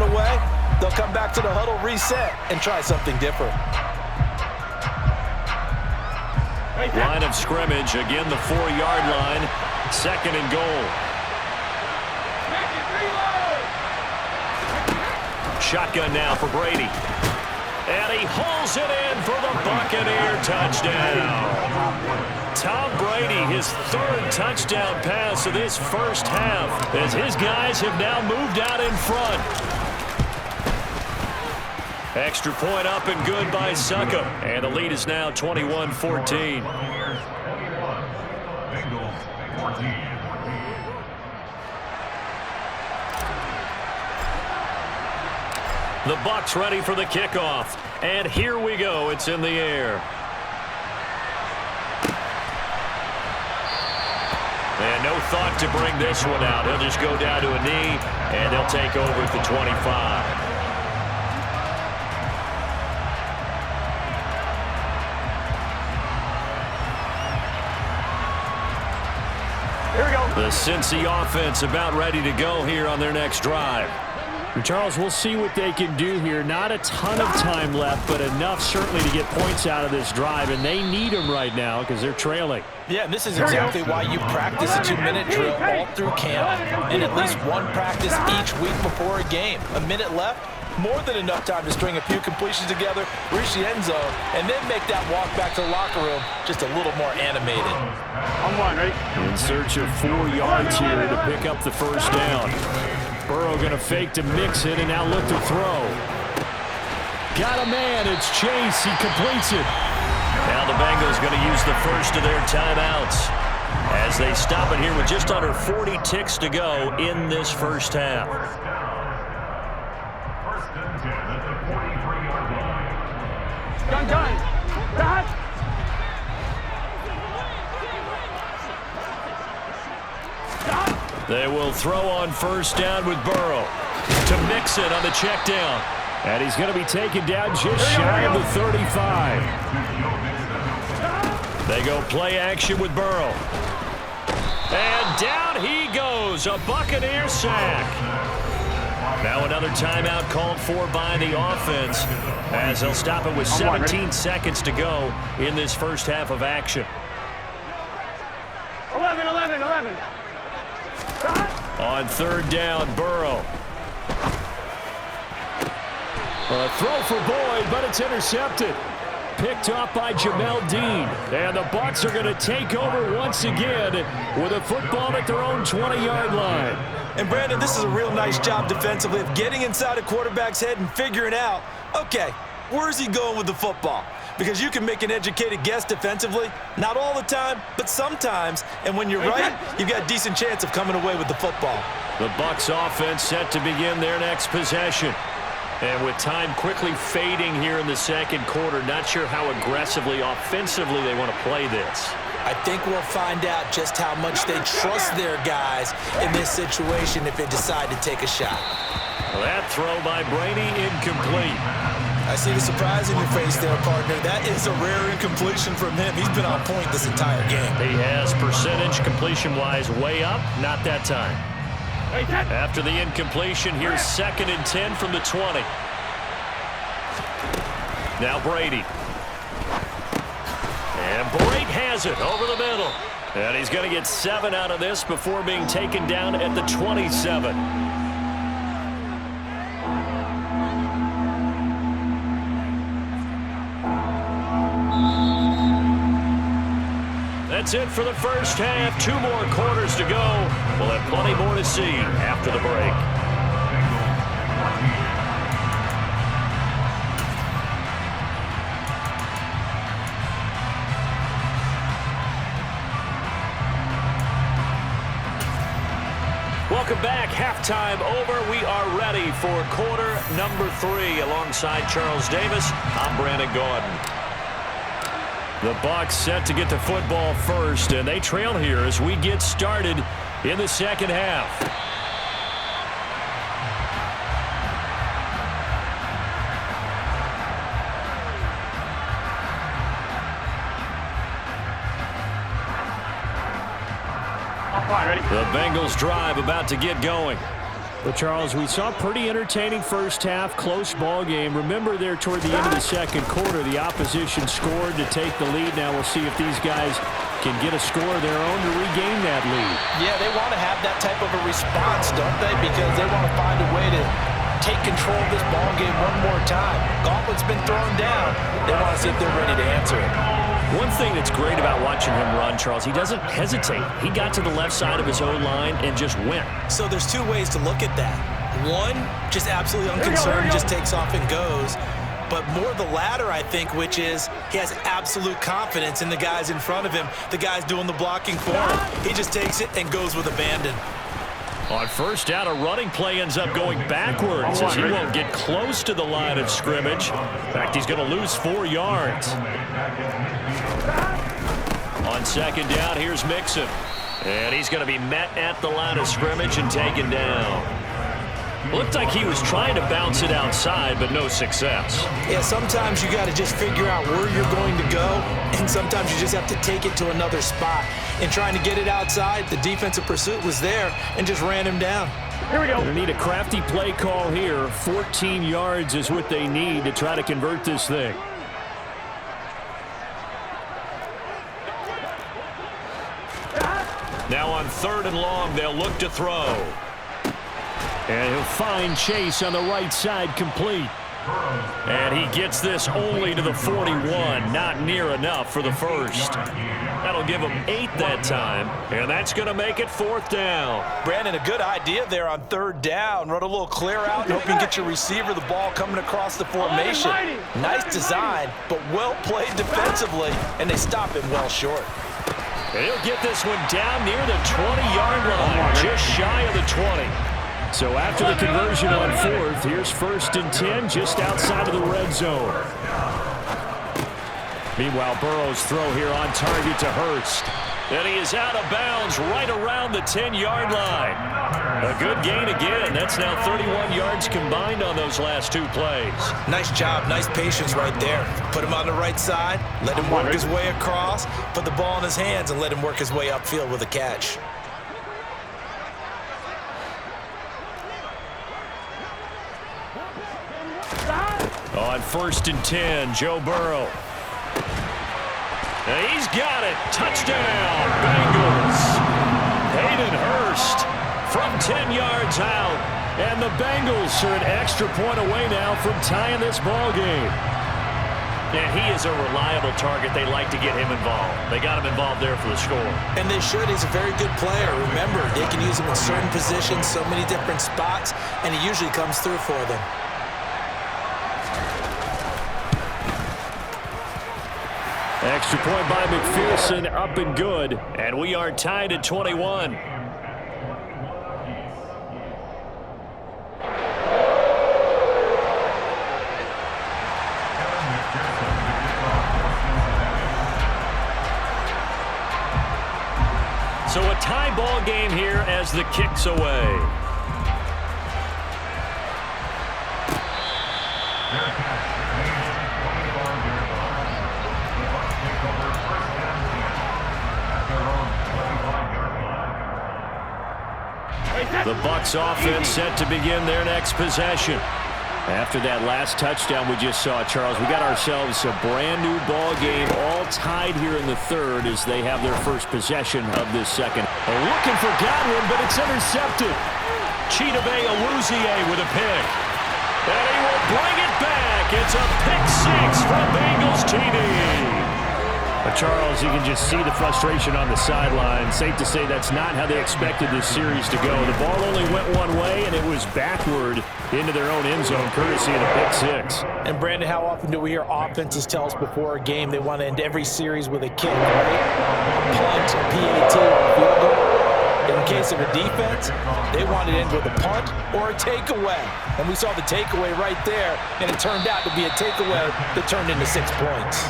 going away, they'll come back to the huddle, reset, and try something different. Line of scrimmage, again the 4-yard line, 2nd and goal. Shotgun now for Brady. And he hauls it in for the Buccaneer touchdown. Tom Brady, his 3rd touchdown pass of this first half, as his guys have now moved out in front. Extra point up and good by Succa. And the lead is now 21-14. The Bucs ready for the kickoff. And here we go. It's in the air. And no thought to bring this one out. He'll just go down to a knee, and they'll take over at the 25. The Cincy offense about ready to go here on their next drive. And Charles, we'll see what they can do here. Not a ton of time left, but enough certainly to get points out of this drive, and they need them right now because they're trailing. Yeah, and this is exactly why you practice a 2-minute drill all through camp and at least one practice each week before a game. A minute left, more than enough time to string a few completions together, reach the end zone, and then make that walk back to the locker room just a little more animated. On one, right? In search of 4 yards here to pick up the first down. Burrow going to fake to mix it and now look to throw. Got a man. It's Chase. He completes it. Now the Bengals going to use the first of their timeouts as they stop it here with just under 40 ticks to go in this first half. Done. They will throw on first down with Burrow to mix it on the check down. And he's going to be taken down just shy of the 35. They go play action with Burrow. And down he goes, a Buccaneer sack. Now another timeout called for by the offense as they'll stop it with 17 seconds to go in this first half of action. 11. On third down, Burrow. A throw for Boyd, but it's intercepted. Picked off by Jamel Dean. And the Bucs are going to take over once again with a football at their own 20-yard line. And Brandon, this is a real nice job defensively of getting inside a quarterback's head and figuring out, okay, where's he going with the football? Because you can make an educated guess defensively, not all the time, but sometimes. And when you're right, you've got a decent chance of coming away with the football. The Bucs offense set to begin their next possession. And with time quickly fading here in the second quarter, not sure how aggressively, offensively they want to play this. I think we'll find out just how much they trust their guys in this situation if they decide to take a shot. That throw by Brady incomplete. I see the surprise in your face there, partner. That is a rare incompletion from him. He's been on point this entire game. He has percentage completion-wise way up, not that time. After the incompletion, here's 2nd and 10 from the 20. Now Brady. And Brady has it over the middle. And he's going to get 7 out of this before being taken down at the 27. That's it for the first half. 2 more quarters to go. We'll have plenty more to see after the break. Welcome back. Halftime over. We are ready for quarter number 3. Alongside Charles Davis, I'm Brandon Gordon. The Bucs set to get the football first, and they trail here as we get started in the second half. The Bengals drive about to get going. Well, Charles, we saw a pretty entertaining first half, close ball game. Remember there toward the end of the second quarter, the opposition scored to take the lead. Now we'll see if these guys can get a score of their own to regain that lead. Yeah, they want to have that type of a response, don't they? Because they want to find a way to take control of this ball game one more time. Gauntlet's been thrown down. They want to see if they're ready to answer it. One thing that's great about watching him run, Charles, he doesn't hesitate. He got to the left side of his own line and just went. So there's two ways to look at that. One, just absolutely unconcerned, just takes off and goes. But more the latter, I think, which is he has absolute confidence in the guys in front of him, the guys doing the blocking for him. He just takes it and goes with abandon. On first down, a running play ends up going backwards as he won't get close to the line of scrimmage. In fact, he's going to lose 4 yards. On second down, here's Mixon. And he's going to be met at the line of scrimmage and taken down. Looked like he was trying to bounce it outside, but no success. Yeah, sometimes you got to just figure out where you're going to go, and sometimes you just have to take it to another spot. In trying to get it outside, the defensive pursuit was there and just ran him down. Here we go. They need a crafty play call here. 14 yards is what they need to try to convert this thing. Now on third and long, they'll look to throw. And he'll find Chase on the right side, complete. And he gets this only to the 41, not near enough for the first. That'll give him 8 that time, and that's going to make it 4th down. Brandon, a good idea there on third down. Run a little clear out and hope you can get your receiver the ball coming across the formation. Nice design, but well played defensively, and they stop him well short. And he'll get this one down near the 20-yard line, just shy of the 20. So after the conversion on 4th, here's 1st and 10 just outside of the red zone. Meanwhile, Burrow's throw here on target to Hurst. And he is out of bounds right around the 10-yard line. A good gain again. That's now 31 yards combined on those last 2 plays. Nice job, nice patience right there. Put him on the right side, let him work his way across, put the ball in his hands, and let him work his way upfield with a catch. On 1st and 10, Joe Burrow. And he's got it. Touchdown, Bengals. Hayden Hurst from 10 yards out. And the Bengals are an extra point away now from tying this ball game. And he is a reliable target. They like to get him involved. They got him involved there for the score. And they should. He's a very good player. Remember, they can use him in certain positions, so many different spots, and he usually comes through for them. Extra point by McPherson, up and good. And we are tied at 21. So a tie ball game here as the kick's away. The Bucs offense set to begin their next possession. After that last touchdown we just saw, Charles, we got ourselves a brand new ball game, all tied here in the third as they have their first possession of this second. Looking for Godwin, but it's intercepted. Chidobe Awuzie with a pick. And he will bring it back. It's a pick 6 from Bengals TD. But Charles, you can just see the frustration on the sideline. Safe to say that's not how they expected this series to go. The ball only went one way, and it was backward into their own end zone, courtesy of the pick 6. And Brandon, how often do we hear offenses tell us before a game they want to end every series with a kick, right? A punt, a PAT, or a field goal. In case of a defense, they want to end with a punt or a takeaway. And we saw the takeaway right there, and it turned out to be a takeaway that turned into 6 points.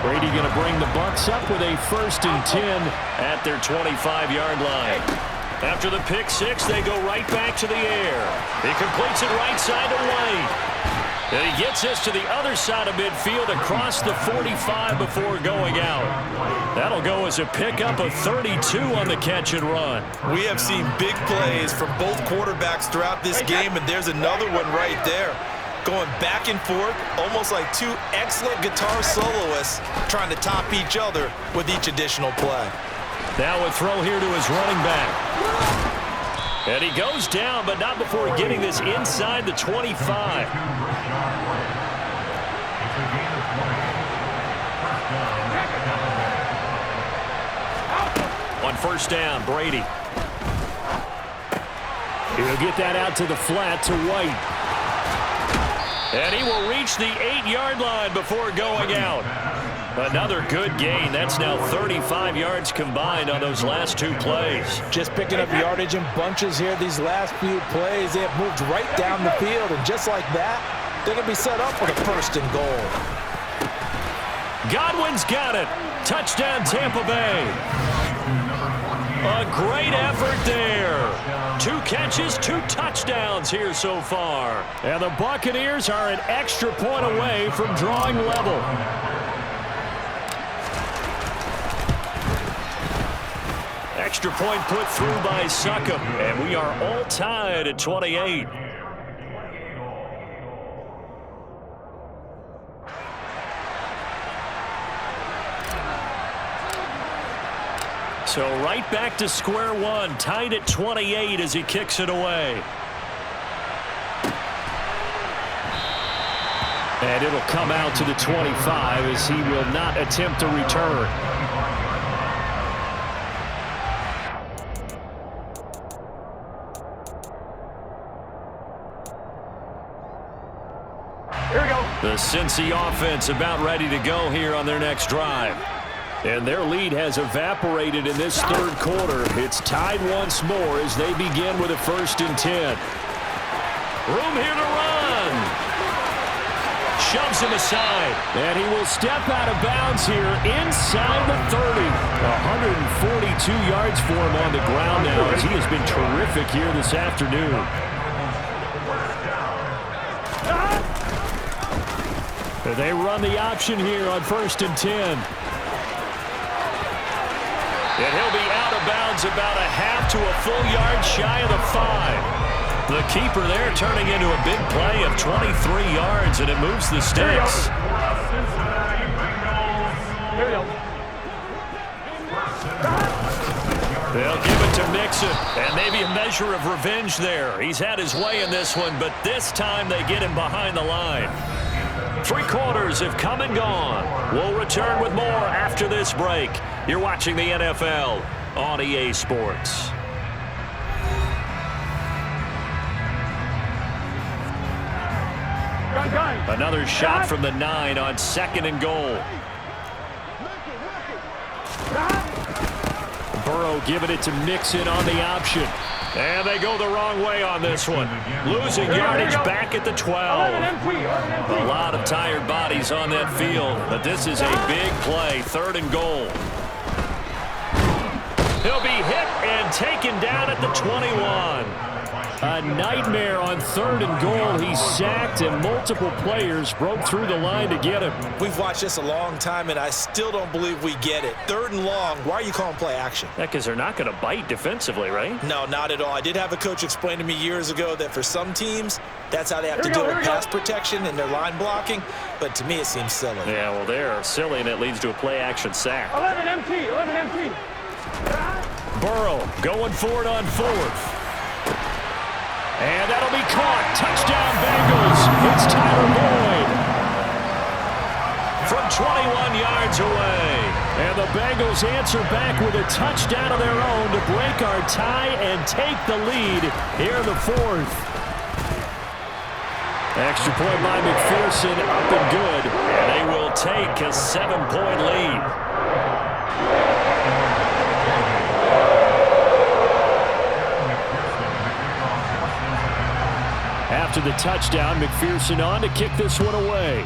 Brady going to bring the Bucs up with a 1st and 10 at their 25-yard line. After the pick 6, they go right back to the air. He completes it right side to White. And he gets this to the other side of midfield across the 45 before going out. That'll go as a pickup of 32 on the catch and run. We have seen big plays from both quarterbacks throughout this game, and there's another one right there. Going back and forth, almost like two excellent guitar soloists trying to top each other with each additional play. Now a throw here to his running back. And he goes down, but not before getting this inside the 25. On first down, Brady. He'll get that out to the flat to White. And he will reach the 8-yard line before going out. Another good gain. That's now 35 yards combined on those last two plays. Just picking up yardage in bunches here these last few plays. They have moved right down the field, and just like that, they're going to be set up for the first and goal. Godwin's got it. Touchdown, Tampa Bay. A great effort there. 2 catches, 2 touchdowns here so far. And the Buccaneers are an extra point away from drawing level. Extra point put through by Succop, and we are all tied at 28. So right back to square one, tied at 28 as he kicks it away. And it'll come out to the 25 as he will not attempt a return. Here we go. The Cincy offense about ready to go here on their next drive. And their lead has evaporated in this third quarter. It's tied once more as they begin with a 1st and 10. Room here to run. Shoves him aside. And he will step out of bounds here inside the 30. 142 yards for him on the ground now as he has been terrific here this afternoon. They run the option here on 1st and 10. And he'll be out of bounds about a half to a full yard shy of the 5. The keeper there turning into a big play of 23 yards, and it moves the sticks. They'll give it to Mixon, and maybe a measure of revenge there. He's had his way in this one, but this time they get him behind the line. 3 quarters have come and gone. We'll return with more after this break. You're watching the NFL on EA Sports. Another shot from the 9 on 2nd and goal. Burrow giving it to Mixon on the option. And they go the wrong way on this one. Losing yardage back at the 12. A lot of tired bodies on that field, but this is a big play. 3rd and goal. He'll be hit and taken down at the 21. A nightmare on 3rd and goal. He's sacked, and multiple players broke through the line to get him. We've watched this a long time, and I still don't believe we get it. 3rd and long, why are you calling play action? Yeah, because they're not going to bite defensively, right? No, not at all. I did have a coach explain to me years ago that for some teams, that's how they have to deal with pass protection and their line blocking. But to me, it seems silly. Yeah, well, they're silly, and it leads to a play action sack. 11 MT. Burrow going for it on 4th. And that'll be caught. Touchdown, Bengals. It's Tyler Boyd. From 21 yards away. And the Bengals answer back with a touchdown of their own to break our tie and take the lead here in the 4th. Extra point by McPherson, up and good. And they will take a 7-point lead. After the touchdown, McPherson on to kick this one away.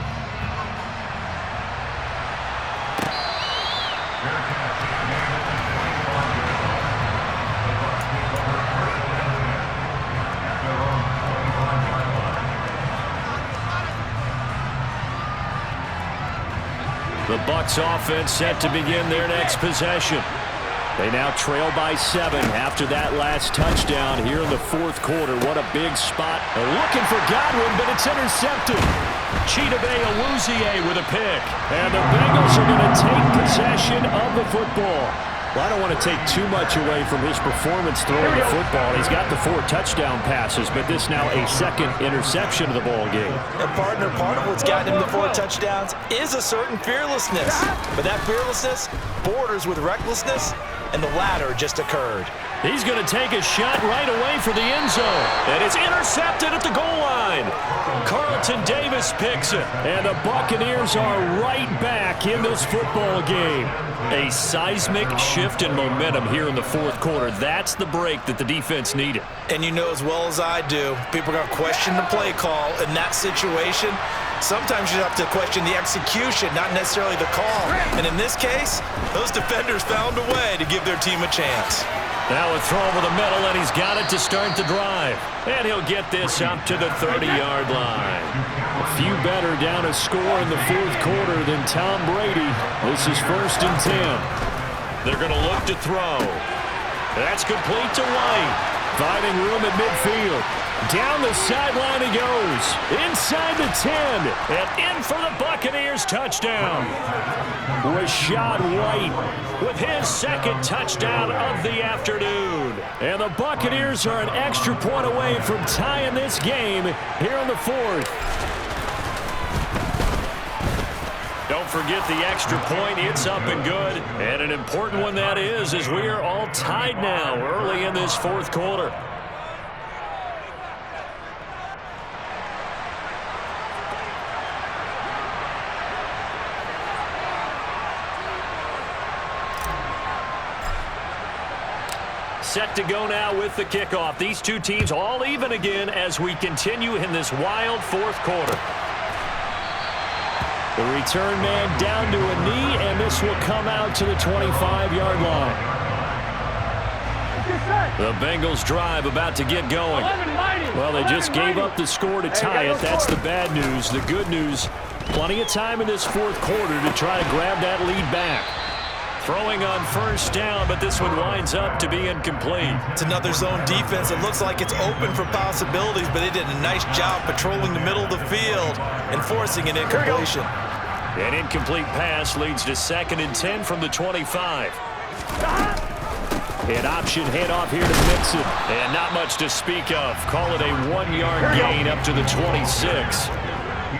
The Bucs offense set to begin their next possession. They now trail by 7 after that last touchdown here in the fourth quarter. What a big spot. They're looking for Godwin, but it's intercepted. Chidobe Awuzie with a pick. And the Bengals are going to take possession of the football. Well, I don't want to take too much away from his performance throwing the football. He's got the 4 touchdown passes, but this now a second interception of the ball game. And partner, part of what's gotten him the 4 touchdowns is a certain fearlessness. But that fearlessness borders with recklessness, and the latter just occurred. He's going to take a shot right away for the end zone. And it's intercepted at the goal line. Carlton Davis picks it. And the Buccaneers are right back in this football game. A seismic shift in momentum here in the fourth quarter. That's the break that the defense needed. And you know as well as I do, people are going to question the play call in that situation. Sometimes you have to question the execution, not necessarily the call. And in this case, those defenders found a way to give their team a chance. Now a throw over the middle, and he's got it to start the drive. And he'll get this up to the 30-yard line. A few better down a score in the fourth quarter than Tom Brady. This is 1st and 10. They're going to look to throw. That's complete to White. Finding room at midfield. Down the sideline he goes. Inside the 10. And in for the Buccaneers touchdown. Rachaad White with his second touchdown of the afternoon. And the Buccaneers are an extra point away from tying this game here in the fourth. Don't forget the extra point. It's up and good. And an important one that is, as we are all tied now early in this fourth quarter. Set to go now with the kickoff. These two teams all even again as we continue in this wild fourth quarter. The return man down to a knee, and this will come out to the 25-yard line. The Bengals drive about to get going. Well, they just gave up the score to tie it. That's the bad news. The good news, plenty of time in this fourth quarter to try to grab that lead back. Throwing on first down, but this one winds up to be incomplete. It's another zone defense. It looks like it's open for possibilities, but they did a nice job patrolling the middle of the field and forcing an incompletion. An incomplete pass leads to 2nd and 10 from the 25. An option handoff here to Mixon. And not much to speak of. Call it a 1-yard gain up to the 26.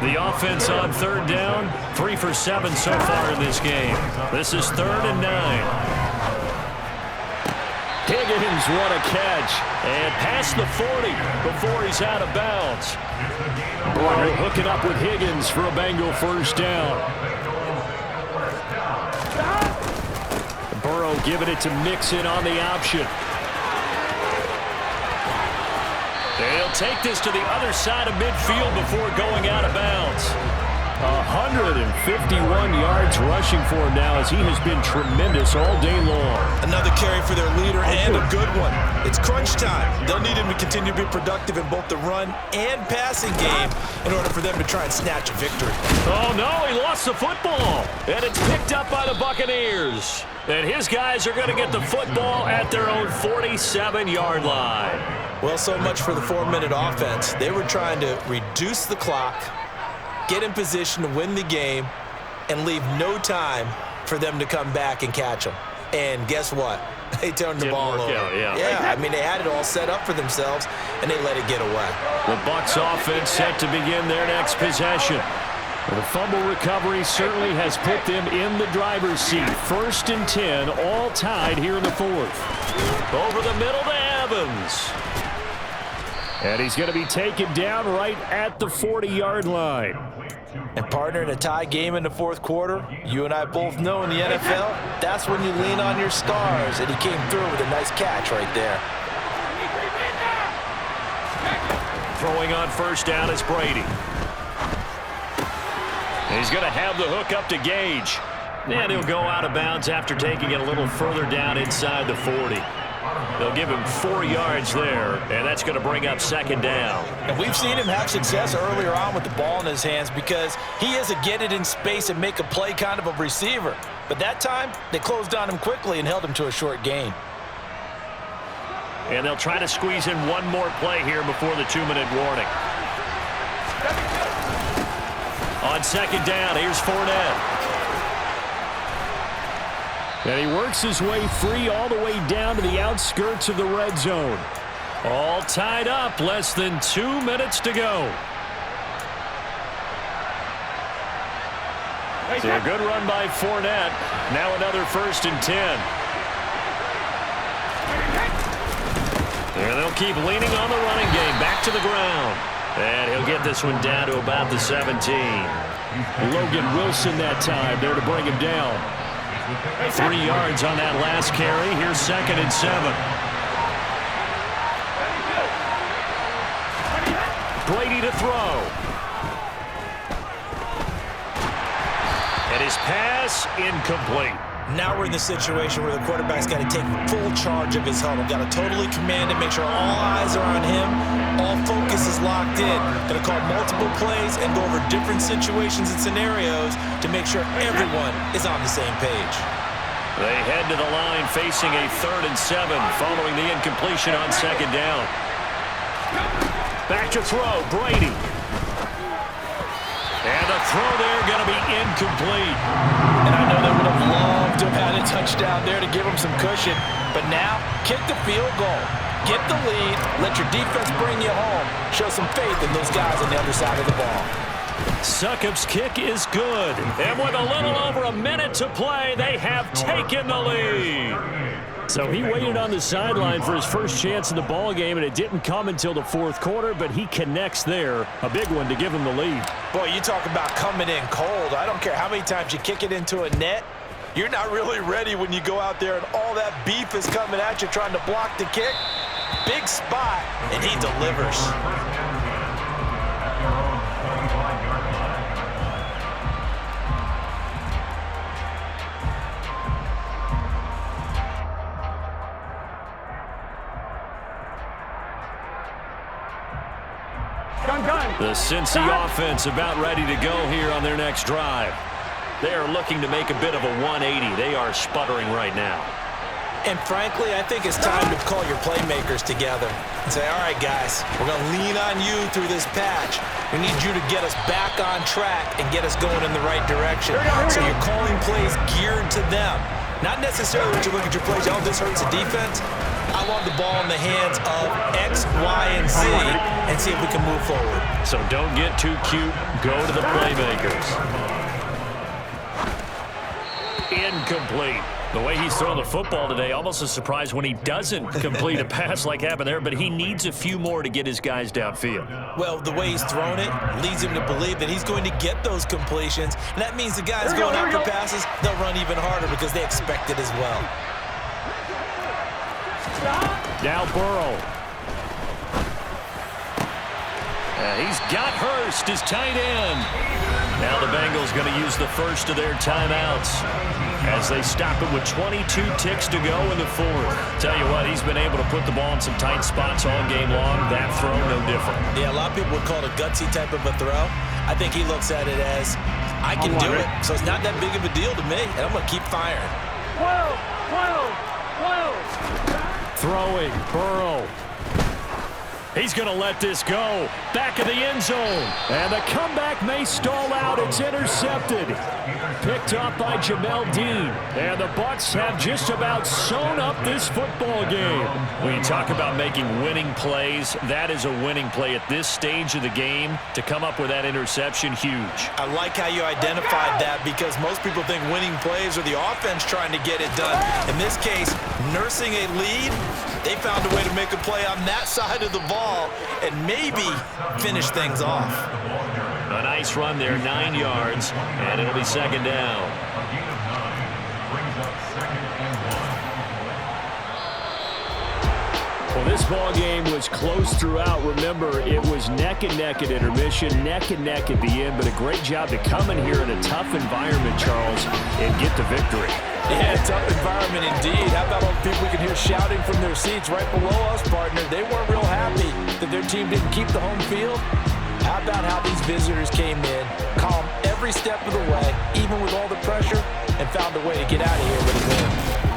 The offense on 3rd down, 3 for 7 so far in this game. This is 3rd and 9. Higgins, what a catch. And past the 40 before he's out of bounds. They're hooking up with Higgins for a Bengal first down. Burrow giving it to Mixon on the option. They'll take this to the other side of midfield before going out of bounds. 151 yards rushing for him now as he has been tremendous all day long. Another carry for their leader and a good one. It's crunch time. They'll need him to continue to be productive in both the run and passing game in order for them to try and snatch a victory. Oh, no, he lost the football. And it's picked up by the Buccaneers. And his guys are going to get the football at their own 47-yard line. Well, so much for the 4-minute offense. They were trying to reduce the clock, get in position to win the game, and leave no time for them to come back and catch them. And guess what? They turned the ball over. Yeah, I mean, they had it all set up for themselves, and they let it get away. The Bucs offense set to begin their next possession. The fumble recovery certainly has put them in the driver's seat. 1st and 10, all tied here in the fourth. Over the middle to Evans. And he's going to be taken down right at the 40-yard line. And partner, in a tie game in the fourth quarter, you and I both know in the NFL, that's when you lean on your stars. And he came through with a nice catch right there. Throwing on first down is Brady. He's going to have the hook up to Gage. And he'll go out of bounds after taking it a little further down inside the 40. They'll give him 4 yards there, and that's going to bring up second down. And we've seen him have success earlier on with the ball in his hands because he is a get it in space and make a play kind of a receiver. But that time, they closed on him quickly and held him to a short gain. And they'll try to squeeze in one more play here before the 2-minute warning. On second down, here's Fournette. And he works his way free all the way down to the outskirts of the red zone. All tied up, less than 2 minutes to go. So a good run by Fournette. Now another 1st and 10. And they'll keep leaning on the running game. Back to the ground. And he'll get this one down to about the 17. Logan Wilson that time there to bring him down. 3 yards on that last carry. Here's 2nd and 7. Brady to throw. And his pass incomplete. Now we're in the situation where the quarterback's got to take full charge of his huddle. Got to totally command it, make sure all eyes are on him. All focus is locked in. Got to call multiple plays and go over different situations and scenarios to make sure everyone is on the same page. They head to the line facing a 3rd and 7 following the incompletion on second down. Back to throw, Brady. And the throw there going to be incomplete. And I know they would have loved to have had a touchdown there to give them some cushion. But now, kick the field goal. Get the lead. Let your defense bring you home. Show some faith in those guys on the other side of the ball. Succop's kick is good. And with a little over a minute to play, they have taken the lead. So he waited on the sideline for his first chance in the ball game, and it didn't come until the 4th quarter, but he connects there. A big one to give him the lead. Boy, you talk about coming in cold. I don't care how many times you kick it into a net. You're not really ready when you go out there and all that beef is coming at you trying to block the kick. Big spot, and he delivers. The Cincy offense about ready to go here on their next drive. They are looking to make a bit of a 180. They are sputtering right now. And frankly, I think it's time to call your playmakers together and say, all right, guys, we're going to lean on you through this patch. We need you to get us back on track and get us going in the right direction. So you're calling plays geared to them. Not necessarily when you look at your plays, oh, this hurts the defense. I want the ball in the hands of X, Y, and Z and see if we can move forward. So don't get too cute. Go to the playmakers. Incomplete. The way he's thrown the football today, almost a surprise when he doesn't complete a pass like happened there, but he needs a few more to get his guys downfield. Well, the way he's thrown it leads him to believe that he's going to get those completions, and that means the guys going after passes, they'll run even harder because they expect it as well. Now Burrow. He's got Hurst, his tight end. Now the Bengals going to use the first of their timeouts as they stop it with 22 ticks to go in the 4th. Tell you what, he's been able to put the ball in some tight spots all game long. That throw, no different. Yeah, a lot of people would call it a gutsy type of a throw. I think he looks at it as, I can do it, so it's not that big of a deal to me, and I'm going to keep firing. Throwing, Burrow. He's going to let this go. Back of the end zone. And the comeback may stall out. It's intercepted. Picked up by Jamel Dean. And the Bucs have just about sewn up this football game. When you talk about making winning plays, that is a winning play at this stage of the game. To come up with that interception, huge. I like how you identified that because most people think winning plays are the offense trying to get it done. In this case, nursing a lead, they found a way to make a play on that side of the ball and maybe finish things off. A nice run there, 9 yards, and it'll be second down. Well, this ball game was close throughout. Remember, it was neck and neck at intermission, neck and neck at the end, but a great job to come in here in a tough environment, Charles, and get the victory. Yeah, tough environment indeed. How about all the people we can hear shouting from their seats right below us, partner? They weren't real happy that their team didn't keep the home field. How about how these visitors came in, calm every step of the way, even with all the pressure, and found a way to get out of here with a win.